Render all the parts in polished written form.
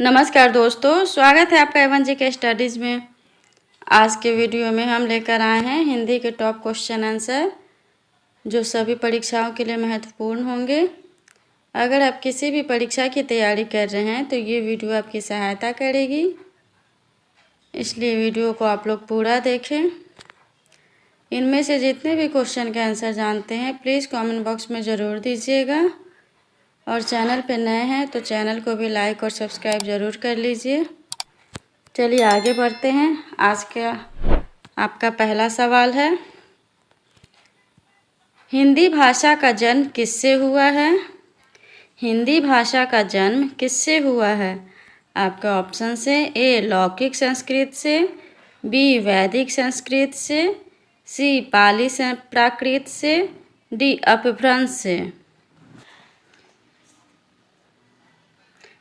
नमस्कार दोस्तों, स्वागत है आपका एवन जी के स्टडीज़ में। आज के वीडियो में हम लेकर आए हैं हिंदी के टॉप क्वेश्चन आंसर जो सभी परीक्षाओं के लिए महत्वपूर्ण होंगे। अगर आप किसी भी परीक्षा की तैयारी कर रहे हैं तो ये वीडियो आपकी सहायता करेगी, इसलिए वीडियो को आप लोग पूरा देखें। इनमें से जितने भी क्वेश्चन के आंसर जानते हैं प्लीज़ कमेंट बॉक्स में ज़रूर दीजिएगा, और चैनल पर नए हैं तो चैनल को भी लाइक और सब्सक्राइब ज़रूर कर लीजिए। चलिए आगे बढ़ते हैं। आज का आपका पहला सवाल है, हिंदी भाषा का जन्म किससे हुआ है? हिंदी भाषा का जन्म किससे हुआ है? आपका ऑप्शन से ए लौकिक संस्कृत से, बी वैदिक संस्कृत से, सी पाली प्राकृत से, डी अपभ्रंश से।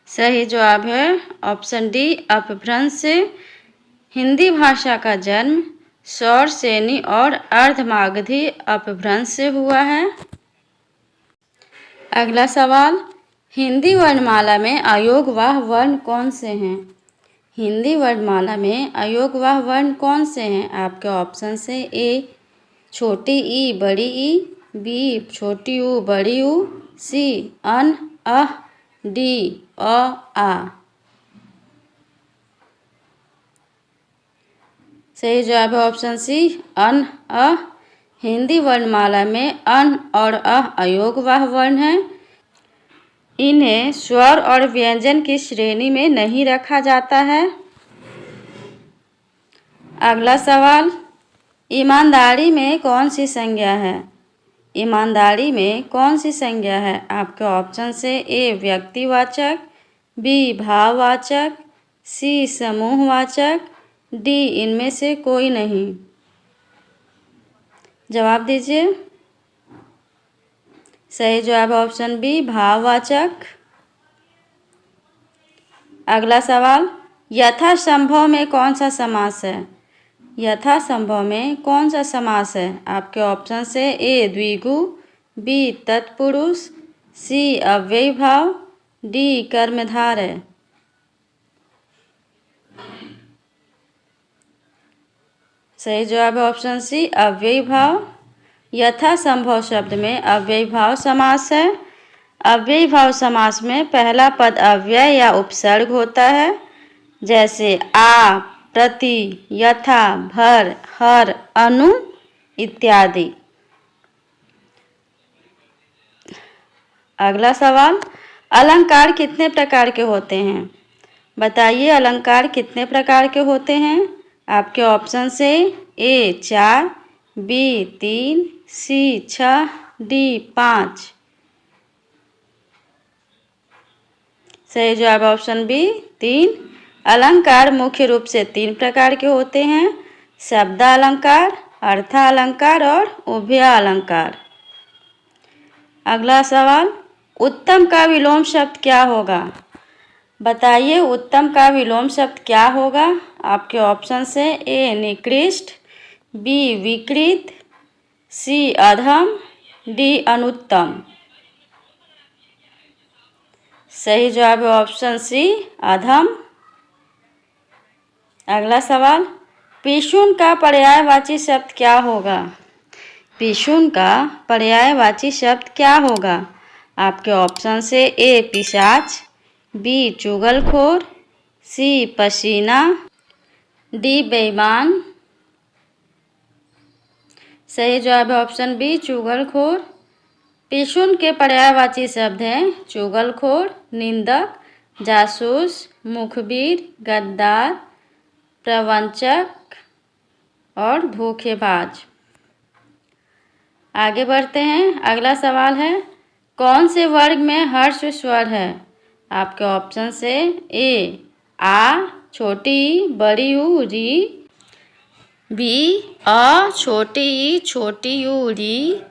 सही जवाब है ऑप्शन डी अपभ्रंश से। हिंदी भाषा का जन्म सौर सेनी और अर्धमागधी अपभ्रंश से हुआ है। अगला सवाल, हिंदी वर्णमाला में अयोगवाह वर्ण कौन से हैं? हिंदी वर्णमाला में अयोगवाह वर्ण कौन से हैं? आपके ऑप्शन से ए छोटी ई बड़ी ई, बी छोटी ऊ बड़ी ऊ, सी अन अह, डी अ आ। सही जवाब है ऑप्शन सी अन अ। हिंदी वर्णमाला में अन और अ अयोगवाह वर्ण हैं। इन्हें स्वर और व्यंजन की श्रेणी में नहीं रखा जाता है। अगला सवाल, ईमानदारी में कौन सी संज्ञा है? ईमानदारी में कौन सी संज्ञा है? आपके ऑप्शन से ए व्यक्तिवाचक, बी भाववाचक, सी समूहवाचक, डी इनमें से कोई नहीं। जवाब दीजिए। सही जवाब ऑप्शन बी भाववाचक। अगला सवाल, यथासंभव में कौन सा समास है? यथासंभव में कौन सा समास है? आपके ऑप्शन से ए द्विगु, बी तत्पुरुष, सी अव्ययीभाव, डी कर्मधारय। सही जवाब है ऑप्शन सी अव्ययीभाव। यथासंभव शब्द में अव्ययीभाव समास है। अव्ययीभाव समास में पहला पद अव्यय या उपसर्ग होता है, जैसे आ, प्रति, यथा, भर, हर, अनु इत्यादि। अगला सवाल, अलंकार कितने प्रकार के होते हैं? बताइए अलंकार कितने प्रकार के होते हैं? आपके ऑप्शन से ए 4, बी 3, सी 6, डी 5। सही जवाब ऑप्शन बी 3। अलंकार मुख्य रूप से 3 प्रकार के होते हैं, शब्दालंकार, अर्थालंकार और उभयालंकार। अगला सवाल, उत्तम का विलोम शब्द क्या होगा? बताइए उत्तम का विलोम शब्द क्या होगा? आपके ऑप्शन से ए निकृष्ट, बी विकृत, सी अधम, डी अनुत्तम। सही जवाब है ऑप्शन सी अधम। अगला सवाल, पिशुन का पर्यायवाची शब्द क्या होगा? पिशुन का पर्यायवाची शब्द क्या होगा? आपके ऑप्शन से ए पिशाच, बी चुगलखोर, सी पसीना, डी बेईमान। सही जवाब है ऑप्शन बी चुगलखोर। पिशुन के पर्यायवाची शब्द हैं चुगलखोर, निंदक, जासूस, मुखबिर, गद्दार, प्रवंचक और धोखेबाज। आगे बढ़ते हैं। अगला सवाल है, कौन से वर्ग में हर्ष स्वर है? आपके ऑप्शन से ए आ छोटी बड़ी ऊ री, बी अ छोटी ई छोटी यू री,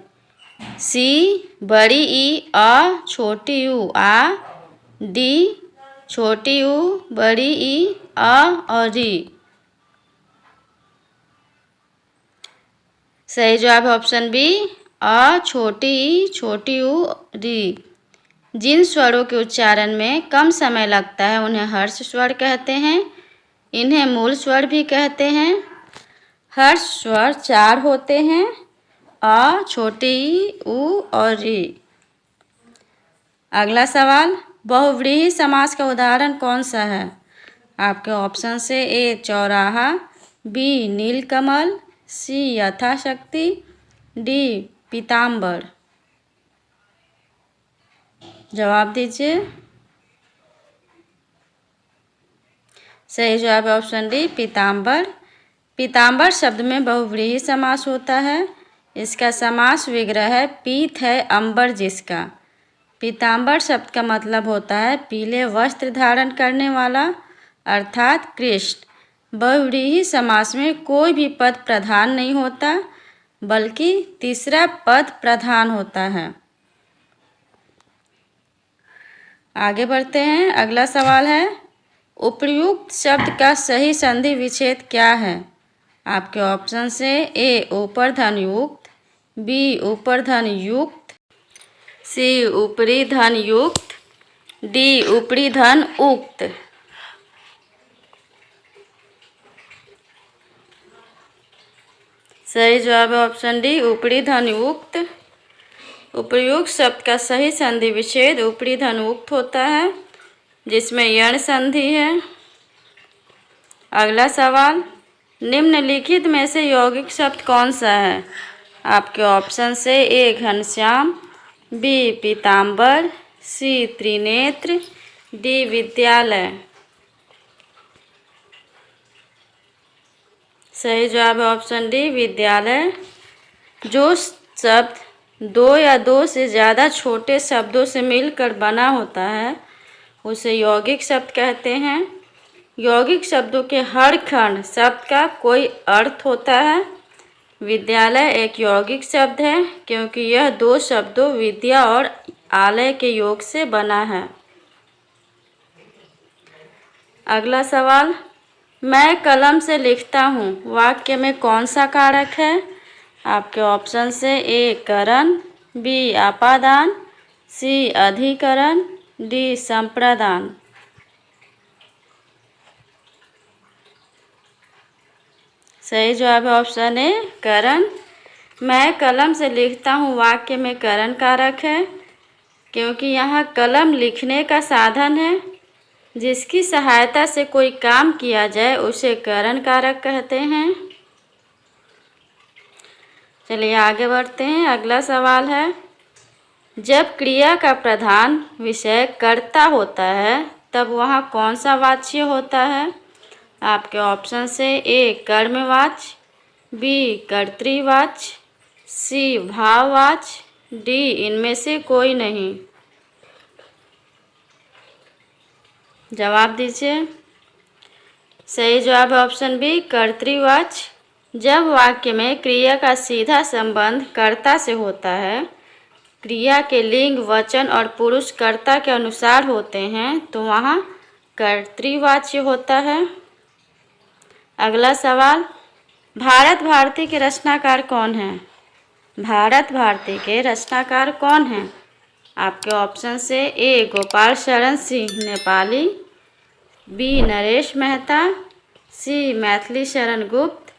सी बड़ी ई अ छोटी यू आ, डी छोटी यू बड़ी ई अ और री। सही जवाब है ऑप्शन बी अ छोटी ई छोटी यू री, जिन स्वरों के उच्चारण में कम समय लगता है उन्हें हर्ष स्वर कहते हैं। इन्हें मूल स्वर भी कहते हैं। हर्ष स्वर 4 होते हैं, अ, छोटी ई, उ और री। अगला सवाल, बहुव्रीहि समास का उदाहरण कौन सा है? आपके ऑप्शन से ए चौराहा, बी नीलकमल, सी यथाशक्ति, डी पीताम्बर। जवाब दीजिए। सही जवाब है ऑप्शन डी पीताम्बर। पीताम्बर शब्द में बहुव्रीहि समास होता है। इसका समास विग्रह है पीत है अंबर जिसका। पीताम्बर शब्द का मतलब होता है पीले वस्त्र धारण करने वाला, अर्थात कृष्ण। बहुव्रीहि समास में कोई भी पद प्रधान नहीं होता, बल्कि तीसरा पद प्रधान होता है। आगे बढ़ते हैं। अगला सवाल है, उपर्युक्त शब्द का सही संधि विच्छेद क्या है? आपके ऑप्शन से ए ऊपर धन युक्त, बी ऊपर धन युक्त, सी ऊपरी धन युक्त, डी ऊपरी धन उक्त। सही जवाब है ऑप्शन डी ऊपरी धन युक्त। उपर्युक्त शब्द का सही संधि विच्छेद ऊपरी धन उक्त होता है, जिसमें यण संधि है। अगला सवाल, निम्नलिखित में से यौगिक शब्द कौन सा है? आपके ऑप्शन से ए घनश्याम, बी पीताम्बर, सी त्रिनेत्र, डी विद्यालय। सही जवाब है ऑप्शन डी विद्यालय। जो शब्द 2 या 2 से ज़्यादा छोटे शब्दों से मिलकर बना होता है उसे यौगिक शब्द कहते हैं। यौगिक शब्दों के हर खंड शब्द का कोई अर्थ होता है। विद्यालय एक यौगिक शब्द है क्योंकि यह 2 शब्दों विद्या और आलय के योग से बना है। अगला सवाल, मैं कलम से लिखता हूँ वाक्य में कौन सा कारक है? आपके ऑप्शन से ए करण, बी आपादान, सी अधिकरण, डी संप्रदान। सही जवाब है ऑप्शन ए करण। मैं कलम से लिखता हूँ वाक्य में करण कारक है क्योंकि यहाँ कलम लिखने का साधन है। जिसकी सहायता से कोई काम किया जाए उसे करण कारक कहते हैं। चलिए आगे बढ़ते हैं। अगला सवाल है, जब क्रिया का प्रधान विषय कर्ता होता है तब वहाँ कौन सा वाच्य होता है? आपके ऑप्शन से ए कर्मवाच्य, बी कर्तृवाच्य, सी भाववाच्य, डी इनमें से कोई नहीं। जवाब दीजिए। सही जवाब है ऑप्शन बी कर्तृवाच्य। जब वाक्य में क्रिया का सीधा संबंध कर्ता से होता है, क्रिया के लिंग, वचन और पुरुष कर्ता के अनुसार होते हैं तो वहाँ कर्तृवाच्य होता है। अगला सवाल, भारत भारती के रचनाकार कौन है? भारत भारती के रचनाकार कौन हैं? आपके ऑप्शन से ए गोपाल शरण सिंह नेपाली, बी नरेश मेहता, सी मैथिली शरण गुप्त,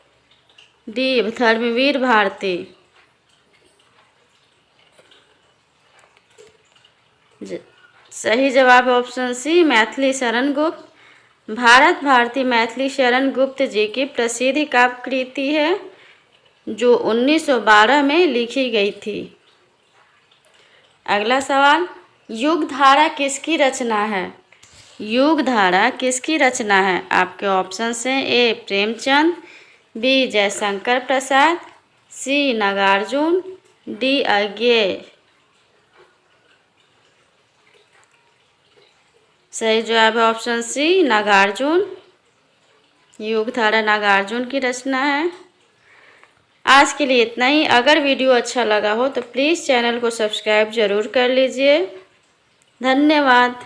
डी धर्मवीर भारती। सही जवाब है ऑप्शन सी मैथिली शरण गुप्त। भारत भारती मैथिली शरण गुप्त जी की प्रसिद्ध काव्य कृति है जो 1912 में लिखी गई थी। अगला सवाल, युगधारा किसकी रचना है? युगधारा किसकी रचना है? आपके ऑप्शन से ए प्रेमचंद, बी जयशंकर प्रसाद, सी नागार्जुन, डी अज्ञेय। सही जवाब है ऑप्शन सी नागार्जुन। युगधारा नागार्जुन की रचना है। आज के लिए इतना ही। अगर वीडियो अच्छा लगा हो तो प्लीज़ चैनल को सब्सक्राइब ज़रूर कर लीजिए। धन्यवाद।